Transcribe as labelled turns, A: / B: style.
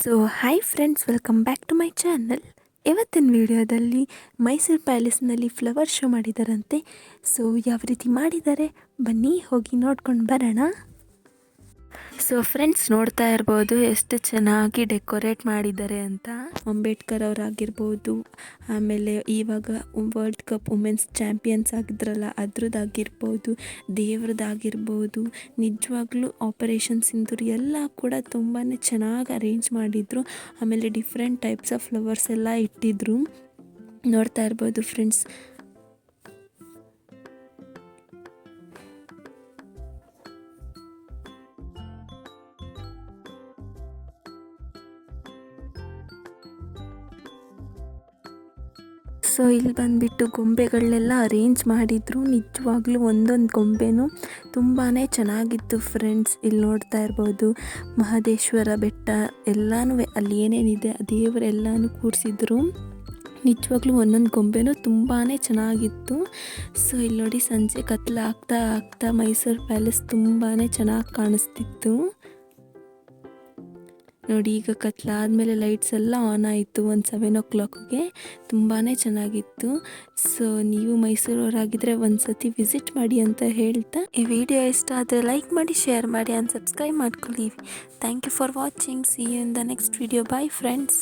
A: So hi friends, welcome back to my channel. ಇವತ್ತಿನ ವಿಡಿಯೋದಲ್ಲಿ ಮೈಸೂರು ಪ್ಯಾಲೇಸ್ನಲ್ಲಿ ಫ್ಲವರ್ ಶೋ ಮಾಡಿದಾರಂತೆ. ಸೊ ಯಾವ ರೀತಿ ಮಾಡಿದ್ದಾರೆ ಬನ್ನಿ ಹೋಗಿ ನೋಡ್ಕೊಂಡು ಬರೋಣ. ಸೊ ಫ್ರೆಂಡ್ಸ್, ನೋಡ್ತಾ ಇರ್ಬೋದು ಎಷ್ಟು ಚೆನ್ನಾಗಿ ಡೆಕೋರೇಟ್ ಮಾಡಿದ್ದಾರೆ ಅಂತ. ಅಂಬೇಡ್ಕರ್ ಅವರಾಗಿರ್ಬೋದು, ಆಮೇಲೆ ಇವಾಗ ವರ್ಲ್ಡ್ ಕಪ್ ವುಮೆನ್ಸ್ ಚಾಂಪಿಯನ್ಸ್ ಆಗಿದ್ರಲ್ಲ ಅದ್ರದ್ದಾಗಿರ್ಬೋದು, ದೇವ್ರದ್ದಾಗಿರ್ಬೋದು, ನಿಜವಾಗ್ಲೂ ಆಪರೇಷನ್ ಸಿಂಧೂರ್ ಎಲ್ಲ ಕೂಡ ತುಂಬಾ ಚೆನ್ನಾಗಿ ಅರೇಂಜ್ ಮಾಡಿದರು. ಆಮೇಲೆ ಡಿಫ್ರೆಂಟ್ ಟೈಪ್ಸ್ ಆಫ್ ಫ್ಲವರ್ಸ್ ಎಲ್ಲ ಇಟ್ಟಿದ್ರು. ನೋಡ್ತಾ ಇರ್ಬೋದು ಫ್ರೆಂಡ್ಸ್. ಸೊ ಇಲ್ಲಿ ಬಂದುಬಿಟ್ಟು ಗೊಂಬೆಗಳನ್ನೆಲ್ಲ ಅರೇಂಜ್ ಮಾಡಿದರು. ನಿಜವಾಗ್ಲೂ ಒಂದೊಂದು ಗೊಂಬೆನೂ ತುಂಬಾ ಚೆನ್ನಾಗಿತ್ತು ಫ್ರೆಂಡ್ಸ್. ಇಲ್ಲಿ ನೋಡ್ತಾ ಇರ್ಬೋದು ಮಹದೇಶ್ವರ ಬೆಟ್ಟ ಎಲ್ಲನೂ ಅಲ್ಲಿ ಏನೇನಿದೆ ದೇವರೆಲ್ಲನೂ ಕೂರಿಸಿದ್ರು. ನಿಜವಾಗ್ಲೂ ಒಂದೊಂದು ಗೊಂಬೆನೂ ತುಂಬಾ ಚೆನ್ನಾಗಿತ್ತು. ಸೊ ಇಲ್ಲಿ ನೋಡಿ, ಸಂಜೆ ಕತ್ಲು ಆಗ್ತಾ ಮೈಸೂರು ಪ್ಯಾಲೇಸ್ ತುಂಬಾ ಚೆನ್ನಾಗಿ ಕಾಣಿಸ್ತಿತ್ತು. ನೋಡಿ, ಈಗ ಕತ್ಲಾದಮೇಲೆ ಲೈಟ್ಸ್ ಎಲ್ಲ ಆನ್ ಆಯಿತು ಒಂದು 7 o'clockಗೆ. ತುಂಬಾ ಚೆನ್ನಾಗಿತ್ತು. ಸೊ ನೀವು ಮೈಸೂರವರಾಗಿದ್ದರೆ ಒಂದು ಸತಿ ವಿಸಿಟ್ ಮಾಡಿ ಅಂತ ಹೇಳ್ತಾ, ಈ ವಿಡಿಯೋ ಇಷ್ಟ ಆದರೆ ಲೈಕ್ ಮಾಡಿ, ಶೇರ್ ಮಾಡಿ ಆ್ಯಂಡ್ ಸಬ್ಸ್ಕ್ರೈಬ್ ಮಾಡ್ಕೊಳ್ಳಿ. Thank you for watching. See you in the next video. Bye friends.